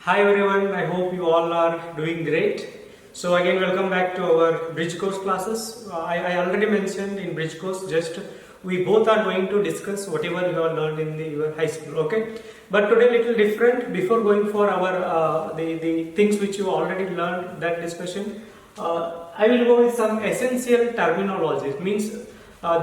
Hi everyone, I hope you all are doing great. So again, welcome back to our bridge course classes. I already mentioned in bridge course, just we both are going to discuss whatever you have learned in your high school, okay? But today little different. Before going for our the things which you already learned, that discussion, I will go with some essential terminologies. Means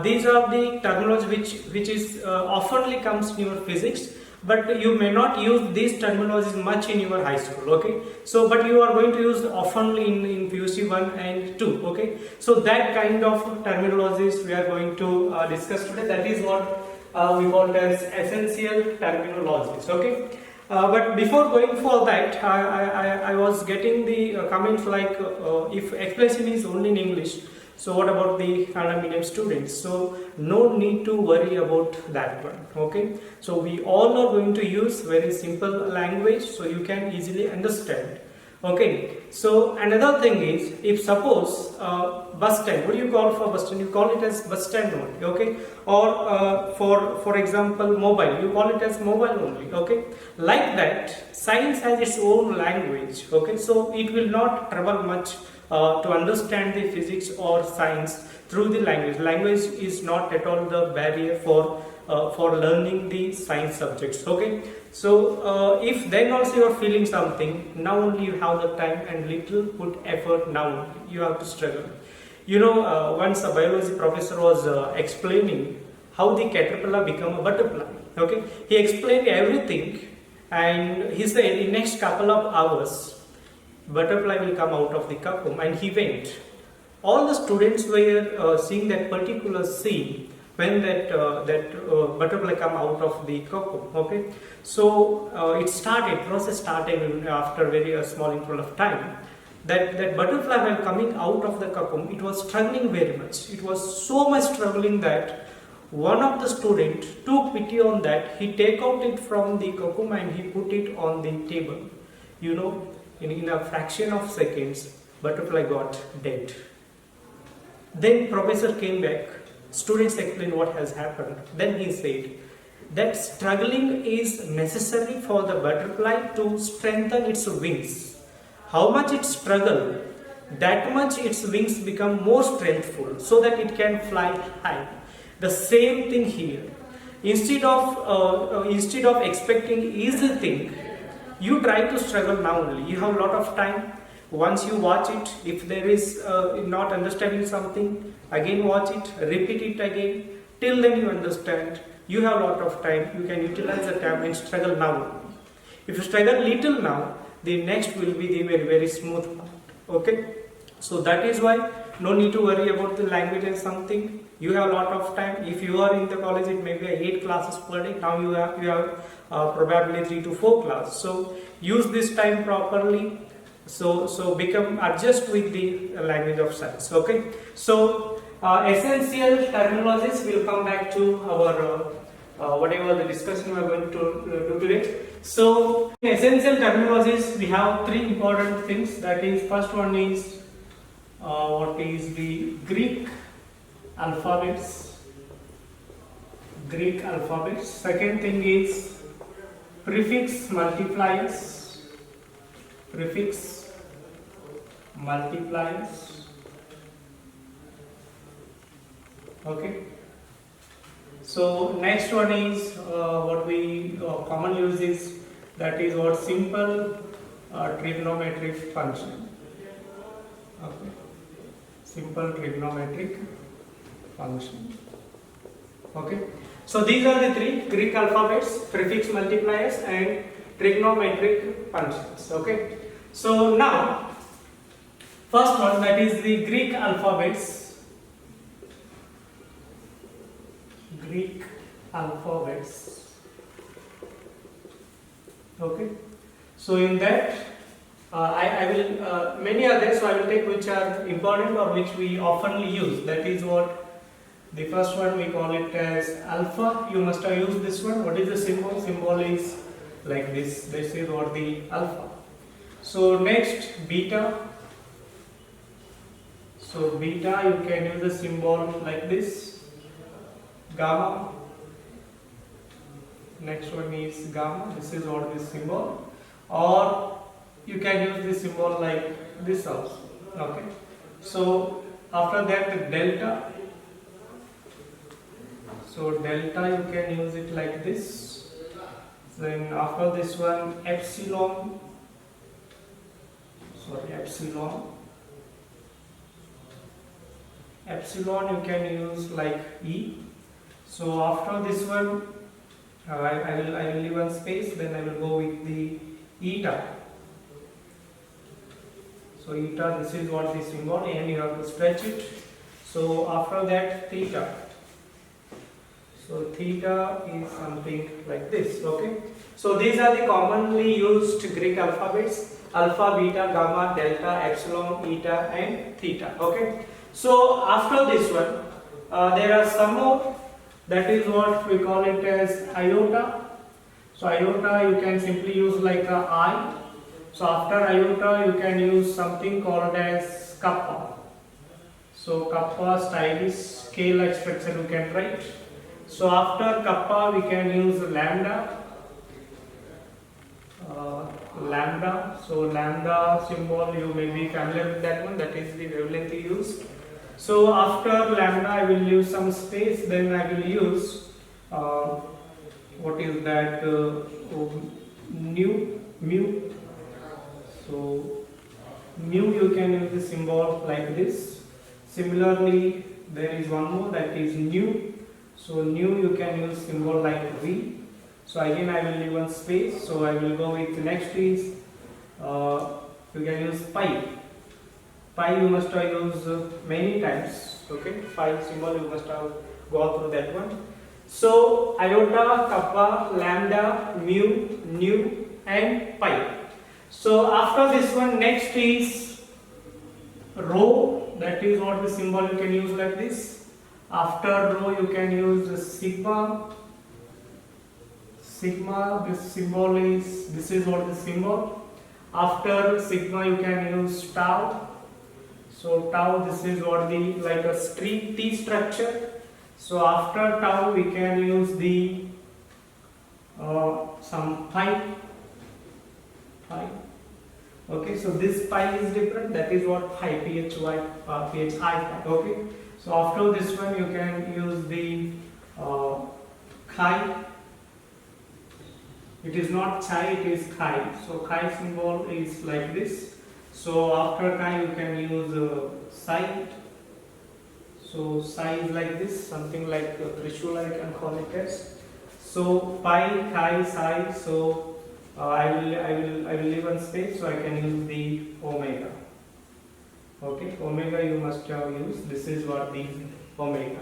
these are the terminology which is oftenly comes in your physics, but you may not use these terminologies much in your high school, okay? So but you are going to use often in PUC 1 and 2, okay? So that kind of terminologies we are going to discuss today. That is what we call as essential terminologies, okay? But before going for that, I was getting the comments like if explanation is only in English, so what about the Kannada medium students? So no need to worry about that one, okay? So we all are going to use very simple language so you can easily understand, okay? So another thing is, if suppose bus stand, what do you call for bus stand? You call it as bus stand only, okay? Or for example mobile, you call it as mobile only, okay? Like that, science has its own language, okay? So it will not trouble much to understand the physics or science through the language. Language is not at all the barrier for learning the science subjects, okay? So if then also you are feeling something, now only you have the time and little put effort, now only you have to struggle. You know, once a biology professor was explaining how the caterpillar become a butterfly, okay? He explained everything and he said in next couple of hours butterfly will come out of the cocoon, and he went. All the students were seeing that particular scene when that butterfly come out of the cocoon, okay? So process started after very small interval of time. That butterfly while coming out of the cocoon, it was struggling very much. It was so much struggling that one of the students took pity on that. He take out it from the cocoon and he put it on the table. You know, in a fraction of seconds, butterfly got dead. Then professor came back, students explained what has happened. Then he said that struggling is necessary for the butterfly to strengthen its wings. How much it struggle, that much its wings become more strengthful so that it can fly high. The same thing here. Instead of expecting easy thing, you try to struggle now only. You have a lot of time. Once you watch it, if there is not understanding something, again watch it, repeat it again, till then you understand. You have a lot of time. You can utilize the time and struggle now only. If you struggle little now, the next will be the very, very smooth part, okay? So that is why no need to worry about the language and something. You have a lot of time. If you are in the college, it may be 8 classes per day. Now you have probably 3 to 4 classes. So use this time properly. So adjust with the language of science. Okay. So essential terminologies. Will come back to our whatever the discussion we are going to do today. So in essential terminologies, we have 3 important things. That is, first one is what is the Greek alphabets. Second thing is prefix multipliers. Okay. So next one is what we commonly use is, that is what simple trigonometric function. Okay. Simple trigonometric function. Okay. So these are the 3 Greek alphabets, prefix multipliers and trigonometric functions. Okay. So now, first one, that is the Greek alphabets. Okay. So in that, I will many are there, so I will take which are important or which we oftenly use. That is what the first one, we call it as alpha. You must have used this one. What is the symbol? Symbol is like this. This is what the alpha. So next, beta. So beta, you can use the symbol like this. Gamma. Next one is gamma. This is what this symbol. or you can use this symbol like this also. Okay, so after that the delta, so delta you can use it like this. Then after this one epsilon, epsilon you can use like E. So after this one I will leave one space, then I will go with the eta. So eta, this is what the symbol, and you have to stretch it. So after that theta, so theta is something like this. Okay, so these are the commonly used Greek alphabets: alpha, beta, gamma, delta, epsilon, eta and theta. Okay, so after this one there are some more, that is what we call it as iota. So iota you can simply use like a I. So after iota you can use something called as kappa. So kappa, stylish scale-like structure you can write. So after kappa we can use lambda. So lambda symbol, you may be familiar with that one, that is the wavelength used. So after lambda I will use some space, then I will use what is that, mu. So mu you can use the symbol like this. Similarly there is one more, that is nu. So nu you can use symbol like V. So again I will leave one space, so I will go with next is you can use pi. Pi you must have used many times. Okay, pi symbol you must have gone through that one. So iota, kappa, lambda, mu, nu and pi. So after this one, next is rho, that is what the symbol you can use like this. After rho you can use sigma. This symbol is, this is what the symbol. After sigma you can use tau. So tau, this is what the like a string T structure. So after tau we can use the some pi. Okay, so this pi is different, that is what pi, phi. Okay, so after this one you can use the chi. It is not chi, it is chi. So chi symbol is like this. So after chi you can use psi. So psi is like this, something like Trishula I can call it as. So pi, chi, psi. So I will leave one space, so I can use the omega. Okay, omega you must have used. This is what the omega.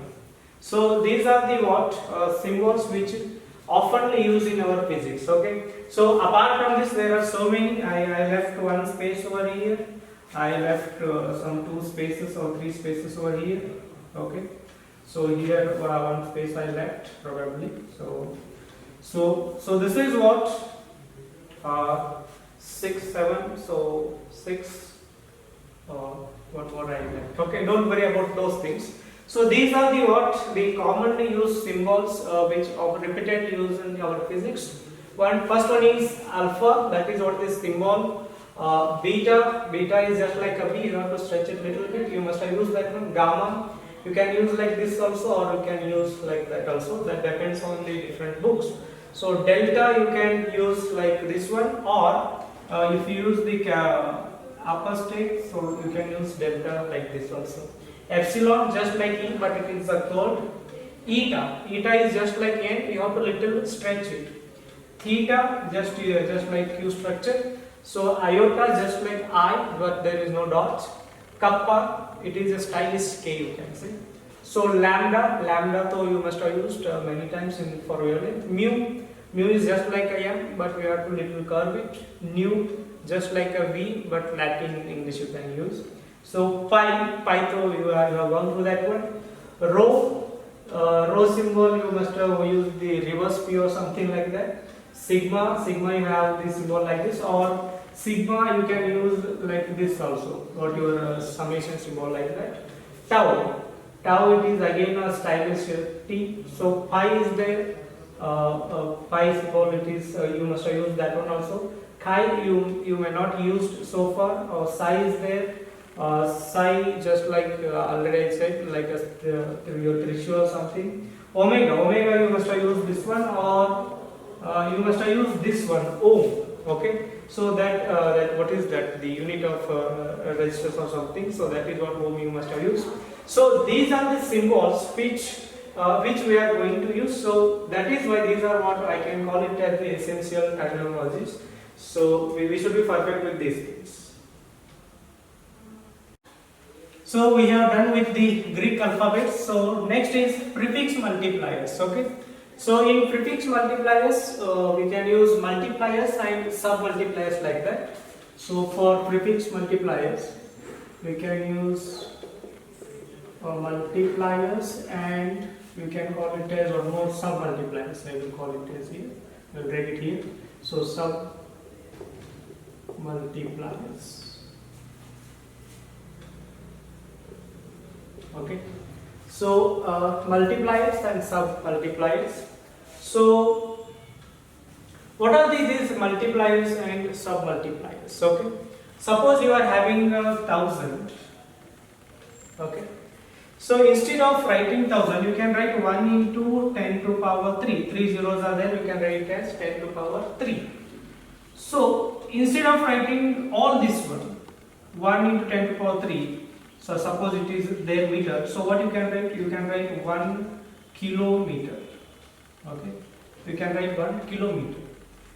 So these are the what symbols which often used in our physics. Okay, so apart from this there are so many. I left one space over here. I left some 2 spaces or 3 spaces over here. Okay, so here one space I left probably. So this is what 6, 7. So 6. What more I left? Okay, don't worry about those things. So these are the commonly used symbols which are repeatedly used in our physics. First one is alpha, that is what is symbol. Beta is just like a B, you have to stretch it a little bit, you must have used that one. Gamma, you can use like this also, or you can use like that also, that depends on the different books. So delta you can use like this one, or if you use the upper state, so you can use delta like this also. Epsilon just like E, but it is a curved. Eta is just like N, you have to little stretch it. Theta just like Q structure. So iota just like I, but there is no dots. Kappa, it is a stylish K you can say. So lambda though you must have used many times for wavelength. Mu is just like a M, but we have to little curve it. Nu just like a V, but Latin English you can use. So pi though you have gone through that one. Rho symbol you must have used the reverse P or something like that. Sigma you have the symbol like this, or sigma you can use like this also, or your summation symbol like that. Tau it is again a stylish T. So pi is there. Pi symbol it is, you must have used that one also. Chi you may not used so far, or psi is there. Psi, just like already I said, like your Trishu or something. Omega you must have used this one, or you must have used this one, ohm. Okay, so that what is that? The unit of resistance or something. So that is what ohm you must have used. So these are the symbols which we are going to use. So that is why these are what I can call it as the essential terminologies. So we should be perfect with these things. So we have done with the Greek alphabets. So next is prefix multipliers. Okay. So in prefix multipliers, we can use multipliers and sub multipliers like that. So for prefix multipliers, we can use multipliers, and we can call it as one more sub multipliers. I will call it as here. I will write it here. So sub multipliers. Okay. So multipliers and sub multipliers. So what are these multipliers and sub multipliers? Okay. Suppose you are having 1000. Okay. So instead of writing 1000, you can write 1 into 10 to power 3. 3 zeros are there, you can write it as 10 to power 3. So instead of writing all this one, 1 into 10 to power 3, so suppose it is their meter. So what you can write? You can write 1 kilometer. Okay. You can write 1 kilometer.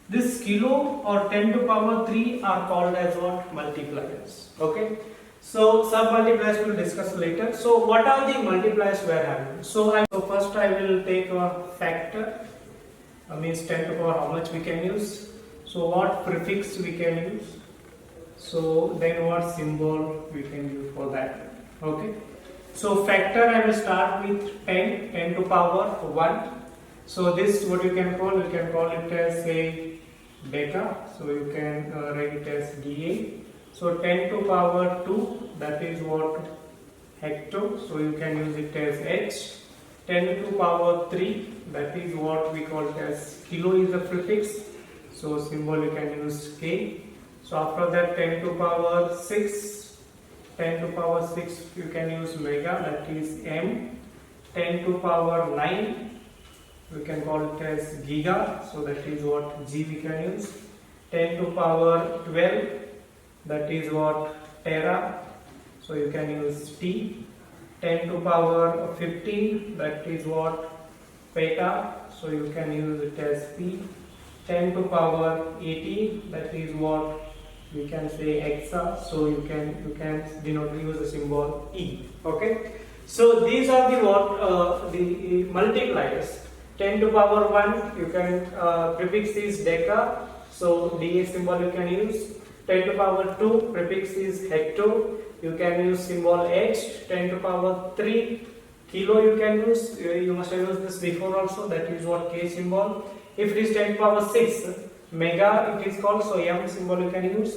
This kilo or 10 to power 3 are called as what? Multipliers. Okay. So sub multipliers we will discuss later. So what are the multipliers we are having? So first I will take a factor. Means 10 to power how much we can use. So what prefix we can use. So then what symbol we can use for that. Okay. So factor I will start with 10 to power 1. So this what you can call it as a data. So you can write it as dA. So 10 to power 2, that is what hecto. So you can use it as h. 10 to power 3, that is what we call it as kilo is the prefix. So symbol you can use k. So after that 10 to power 6, 10 to power 6 you can use mega, that is m. 10 to power 9, we can call it as giga, so that is what g we can use. 10 to power 12, that is what tera, so you can use t. 10 to power 15, that is what peta, so you can use it as p. 10 to power 18, that is what we can say exa, so you can denote use the symbol e. Okay, so these are the what the multipliers. 10 to power 1, you can prefix is deca, so da symbol you can use. 10 to power 2, prefix is hecto, you can use symbol h. 10 to power 3, kilo you can use, you must have used this before also, that is what k symbol. If it is 10 to power 6, mega it is called, so m symbol you can use.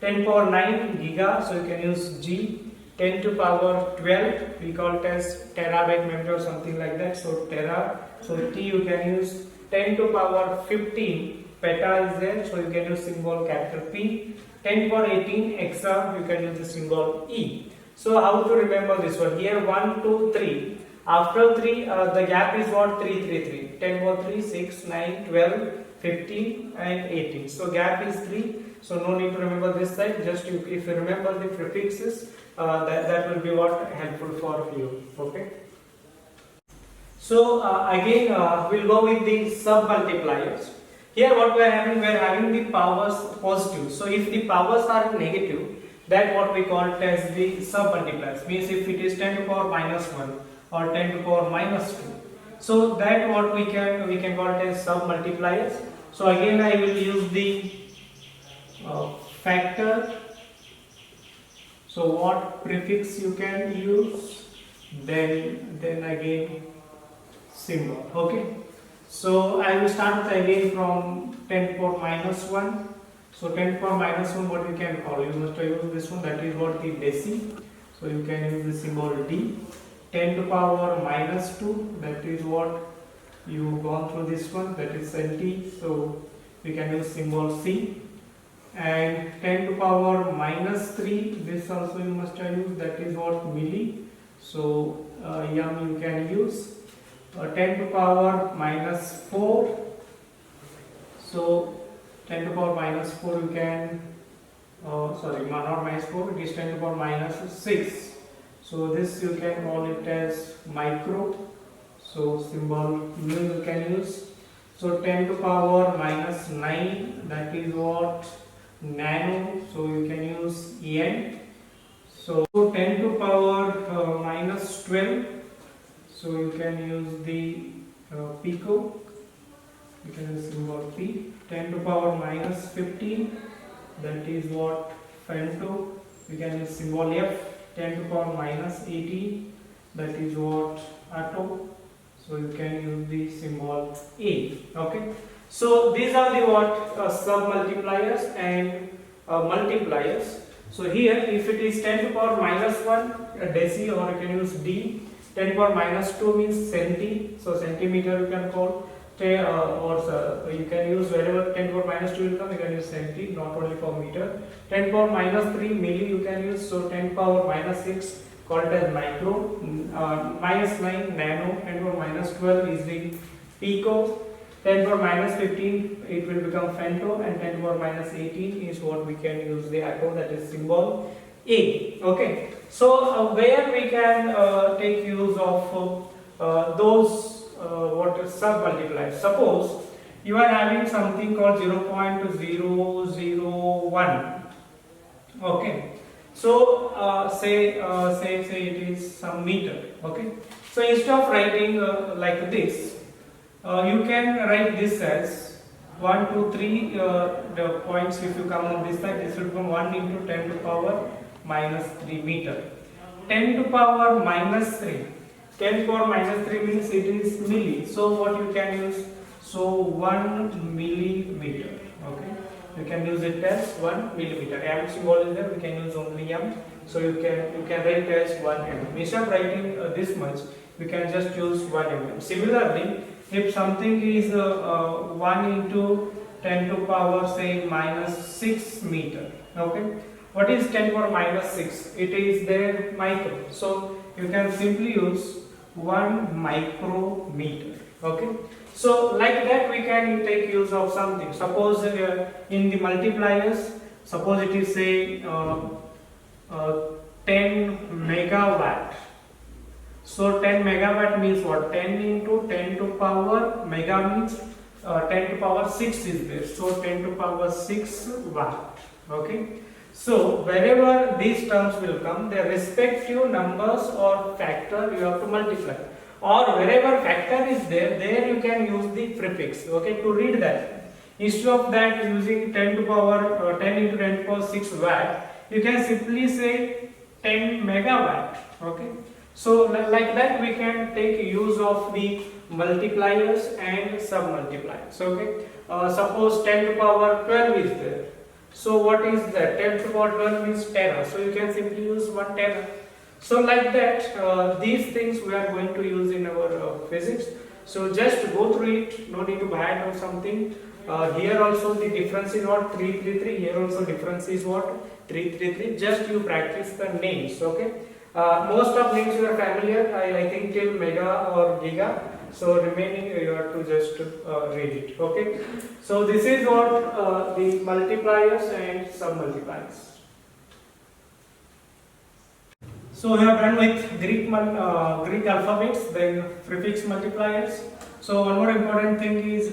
10 to power 9, giga, so you can use g. 10 to power 12, we call it as terabyte memory or something like that, so tera, so t you can use. 10 to power 15, peta is there, so you can use symbol capital P. 10 to power 18, exa, you can use the symbol E. So how to remember this one? Here 1, 2, 3. After 3, the gap is what? 3, 3, 3. 10 over 3, 6, 9, 12, 15 and 18. So gap is 3. So no need to remember this side. Just if you remember the prefixes, that will be what helpful for you. Okay. So again we'll go with the sub multipliers. Here what we are having the powers positive. So if the powers are negative, that what we call it as the sub multipliers. Means if it is 10 to power minus 1 or 10 to power minus 2. So that what we can call it as sub multipliers. So again I will use the factor. So what prefix you can use, then again symbol. Okay. So I will start with again from 10 to power minus 1. So 10 to power minus 1, what you can call? You must use this one, that is what the deci. So you can use the symbol D. 10 to power minus 2, that is what you gone through this one, that is centi. So we can use symbol C. and 10 to power minus 3, this also you must have used, that is what, milli. So you can use 10 to power minus 4. So 10 to power minus 4 you can, not minus 4, it is 10 to power minus 6. So this you can call it as micro. So symbol mu you can use. So 10 to power minus 9, that is what, nano. So you can use En. So 10 to power minus 12. So you can use the pico. You can use symbol P. 10 to power minus 15. That is what, femto. You can use symbol F. 10 to power minus 18. That is what, atto. So you can use the symbol A. Okay. So these are the what, sub multipliers and multipliers. So here, if it is 10 to power minus 1, deci, or you can use D. 10 to power minus 2 means centi. So centimeter you can call. You can use wherever 10 to power minus 2 will come, you can use centi, not only for meter. 10 to power minus 3 milli you can use. So 10 to power minus 6 called as micro. Minus 9 nano. 10 to power minus 12 is the pico. 10 to power minus 15 it will become femto, and 10 to power minus 18 is what we can use the atto, that is symbol A. Okay. So where we can take use of those what sub multipliers. Suppose you are having something called 0.001. Okay. So say it is some meter. Okay. So instead of writing like this, you can write this as 1, 2, 3. The points, if you come on this side, this will become 1 into 10 to power minus 3 meter. 10 to power minus 3. 10 to power minus 3 means it is milli. So what you can use? So 1 millimeter. Okay. You can use it as 1 millimeter. M symbol is there. We can use only M. So you can write as 1 mm. Instead of writing this much, we can just use 1 mm. Similarly, if something is 1 into 10 to power say minus 6 meter. Okay. What is 10 to power minus 6? It is there micro. So you can simply use 1 micrometer. Okay. So like that we can take use of something. Suppose in the multipliers, suppose it is say 10 megawatt. So 10 megawatt means what? 10 into 10 to power, mega means 10 to power 6 is there. So 10 to power 6 watt. Okay. So wherever these terms will come, their respective numbers or factor you have to multiply. Or wherever factor is there you can use the prefix. Okay, to read that. Instead of that using 10 to power 10 into 10 to power 6 watt, you can simply say 10 megawatt. Okay. So like that we can take use of the multipliers and sub multipliers. Okay. Suppose 10 to power 12 is there. So what is that? 10 to power 12 means tera. So you can simply use 1 tera. So like that, these things we are going to use in our physics. So just go through it. No need to bad or something. Here also the difference is what? 333. Here also difference is what? 333. Just you practice the names. Okay. Most of names you are familiar. I think till mega or giga. So remaining you have to just read it. Okay. So this is what the multipliers and sub multipliers. So we have done with Greek alphabets, then prefix multipliers. So one more important thing is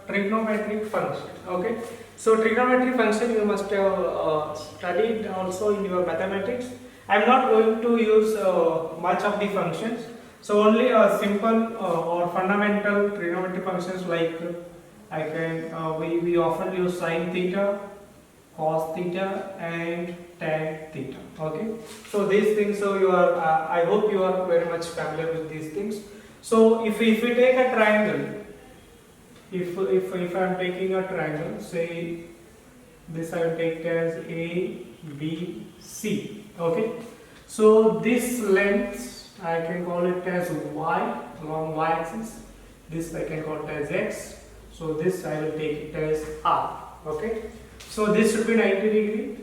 trigonometric function. Okay. So trigonometric function you must have studied also in your mathematics. I am not going to use much of the functions. So only simple or fundamental trigonometric functions like we often use sine theta, cos theta and tan theta. Okay. So these things, so you are I hope you are very much familiar with these things. So if we take a triangle, if I am taking a triangle, say this I will take as A, B, C. Okay. So this length I can call it as y along y axis. This I can call it as x. So this I will take it as r. Okay, so this should be 90 degree,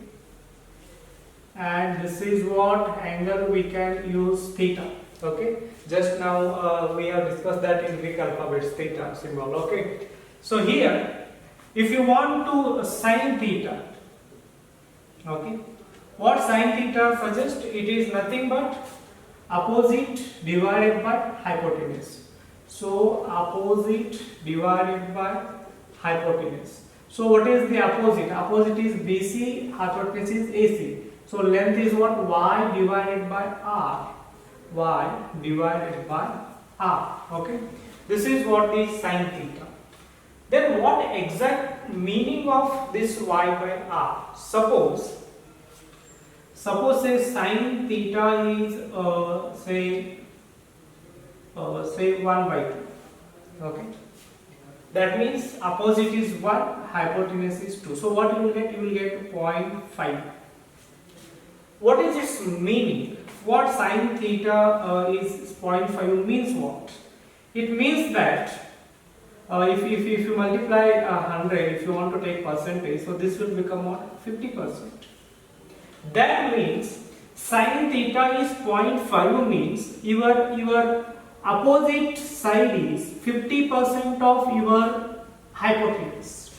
and this is what angle we can use, theta. Okay, just now we have discussed that in Greek alphabets, theta symbol. Okay, so here if you want to sin theta, okay, what sin theta suggests? It is nothing but opposite divided by hypotenuse. So opposite divided by hypotenuse. So what is the opposite? Opposite is BC, hypotenuse is AC. So length is what? Y divided by R. Y divided by R. Okay. This is what is sin theta. Then what exact meaning of this Y by R? Suppose say sin theta is say 1 by 2. Okay. That means opposite is 1, hypotenuse is 2. So what you will get? You will get 0.5. What is its meaning? What sin theta is 0.5 means what? It means that if you multiply 100, if you want to take percentage, so this will become what? 50%. That means sin theta is 0.5 means your opposite side is 50% of your hypotenuse.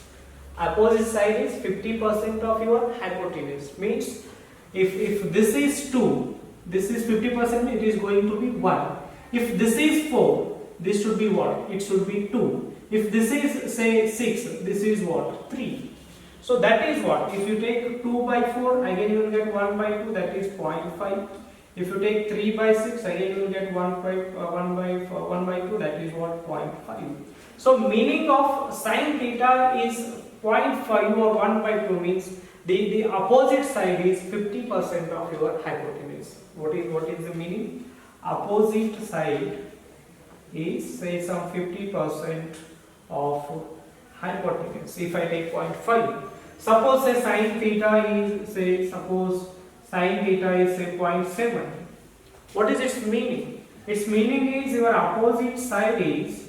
Opposite side is 50% of your hypotenuse. Means if this is 2, this is 50%, it is going to be 1. If this is 4, this should be what? It should be 2. If this is say 6, this is what? 3. So that is what? If you take 2 by 4, again you will get 1 by 2, that is 0.5. If you take 3 by 6, again you will get 1 by 2, that is what? 0.5. So meaning of sin theta is 0.5 or 1 by 2 means the opposite side is 50% of your hypotenuse. What is the meaning? Opposite side is say some 50% of hypotenuse. If I take 0.5, suppose say sin theta is say sin theta is say 0.7. What is its meaning? Its meaning is your opposite side is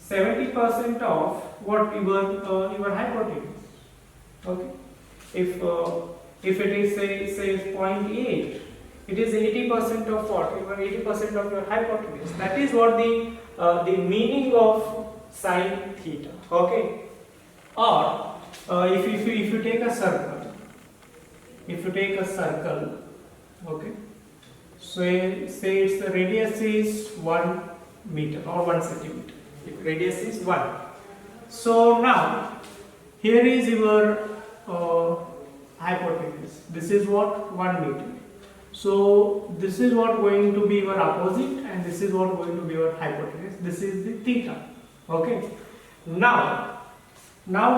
70% of what your hypotenuse. Okay. If it is say 0.8, it is 80% of what? Even 80% of your hypotenuse. That is what the meaning of sin theta. Okay. Or if you take a circle, okay. So say its radius is 1 meter or 1 centimeter. If radius is 1. So now here is your hypotenuse. This is what? 1 meter. So this is what going to be your opposite, and this is what going to be your hypotenuse. This is the theta. Okay. Now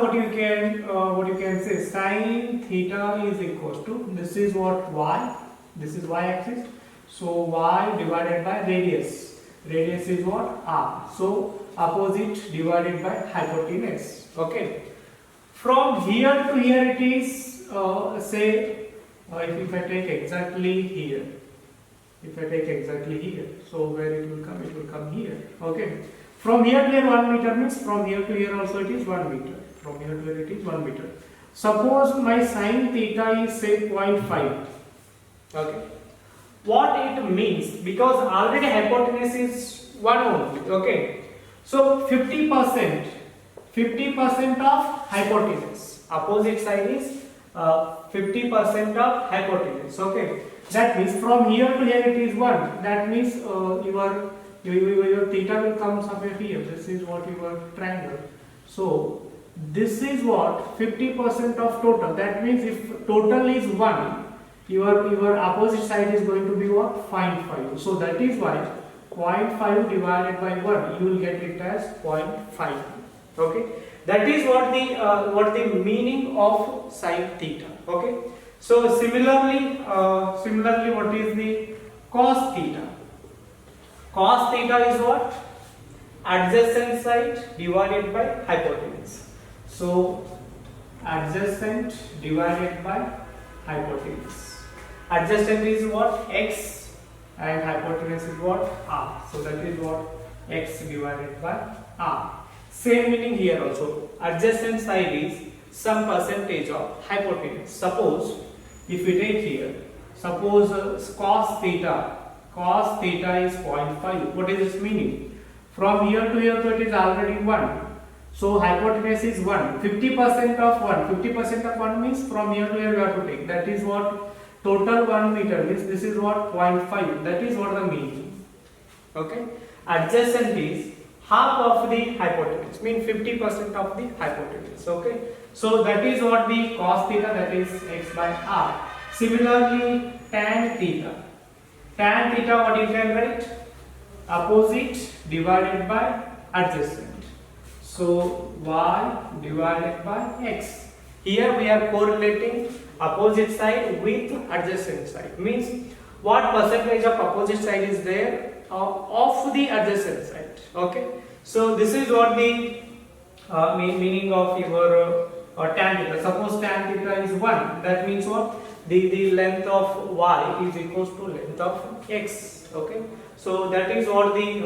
what you can say, sin theta is equals to, this is what? Y. This is y axis. So y divided by radius. Radius is what? R. So opposite divided by hypotenuse. Okay. From here to here it is if I take exactly here. So where it will come? It will come here. Okay. From here to here 1 meter means from here to here also it is 1 meter. From here to here it is 1 meter. Suppose my sin theta is say 0.5. Okay. What it means? Because already hypotenuse is 1 only. Okay. So 50% of hypotenuse. Opposite side is 50% of hypotenuse. Okay. That means from here to here it is 1. That means your theta will come somewhere here. This is what your triangle. So this is what? 50% of total. That means if total is 1, your opposite side is going to be what? 0.5. So that is why 0.5 divided by 1, you will get it as 0.5. Okay. That is what the meaning of sin theta. Okay. So similarly, what is the cos theta? Cos theta is what? Adjacent side divided by hypotenuse. So adjacent divided by hypotenuse. Adjacent is what? X, and hypotenuse is what? R. So that is what? X divided by R. Same meaning here also. Adjacent side is some percentage of hypotenuse. Suppose if we take here, suppose cos theta is 0.5. What is its meaning? From here to here, so it is already 1. So hypotenuse is 1. 50% of 1. 50% of 1 means from here to here you have to take. That is what total 1 meter means. This is what 0.5. That is what the meaning. Okay. Adjacent is half of the hypotenuse. Means 50% of the hypotenuse. Okay. So that is what the cos theta, that is x by r. Similarly, tan theta. Tan theta, what you can write? Opposite divided by adjacent. So y divided by x. Here we are correlating opposite side with adjacent side. Means what percentage of opposite side is there of the adjacent side. Okay. So this is what the meaning of your tan theta. Suppose tan theta is 1. That means what? The length of y is equals to length of x. Okay. So that is what the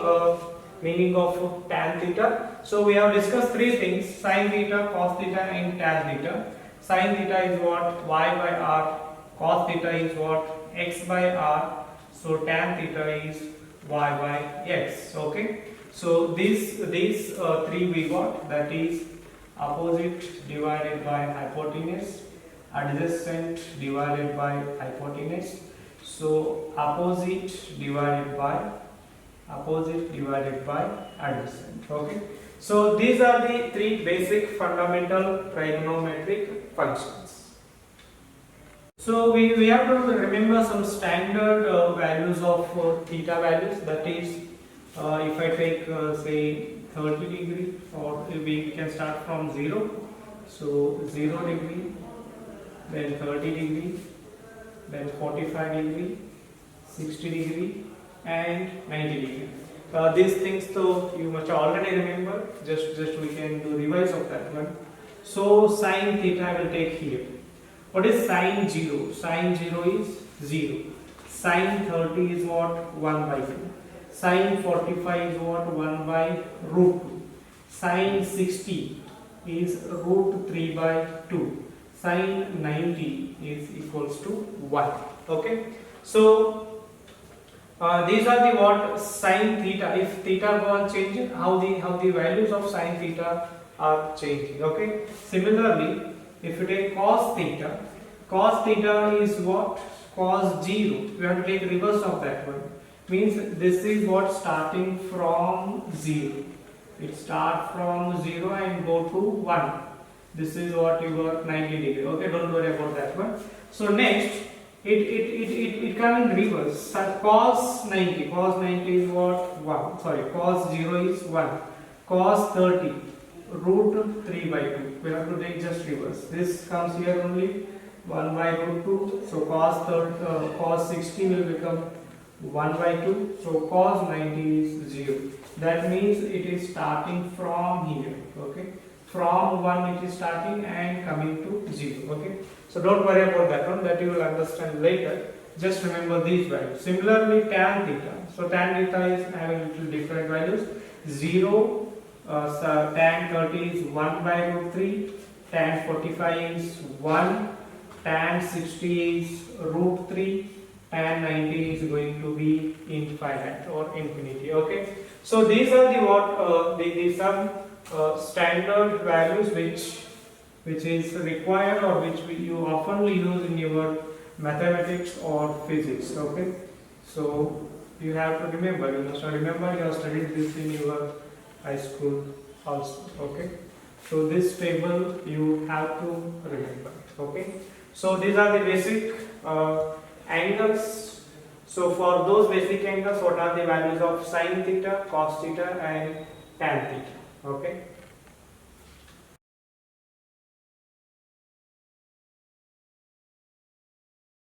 meaning of tan theta. So we have discussed three things: sin theta, cos theta, and tan theta. Sin theta is what? Y by r. Cos theta is what? X by r. So tan theta is y by x. Okay. So these three we got, that is opposite divided by hypotenuse, adjacent divided by hypotenuse. So opposite divided by adjacent. Okay. So these are the three basic fundamental trigonometric functions. So we have to remember some standard values of theta values. That is, if I take say 30 degree, or we can start from 0. So 0 degree, then 30 degree, then 45 degree, 60 degree, and 90 degree. These things though you must already remember, just we can do revise of that one. So sin theta I will take here. What is sin 0? Sin 0 is 0. Sin 30 is what? 1 by 2. Sin 45 is what? 1 by root 2. Sin 60 is root 3 by 2. Sin 90 is equals to 1. Okay. So these are the what? Sin theta. If theta go on changing, how the values of sin theta are changing. Okay. Similarly, if you take cos theta is what? Cos 0. We have to take reverse of that one. Means this is what? Starting from 0. It starts from 0 and go to 1. This is what your 90 degree. Okay, don't worry about that one. So next, it come in reverse. So cos 90 is what? 1. Sorry, cos 0 is 1. Cos 30, root 3 by 2. We have to take just reverse. This comes here only 1 by root 2. So cos 60 will become 1 by 2. So cos 90 is 0. That means it is starting from here. Okay. From 1 it is starting and coming to 0. Okay. So don't worry about that one, that you will understand later. Just remember these values. Similarly, tan theta. So tan theta is having little different values. 0, tan 30 is 1 by root 3. Tan 45 is 1. Tan 60 is root 3. Tan 90 is going to be infinite or infinity. Okay. So these are the what some standard values which is required, or which you often use in your mathematics or physics. Okay. So you have to remember. You must remember you have studied this in your high school also. Okay. So this table you have to remember. Okay. So these are the basic angles. So for those basic angles, what are the values of sin theta, cos theta, and tan theta? Okay.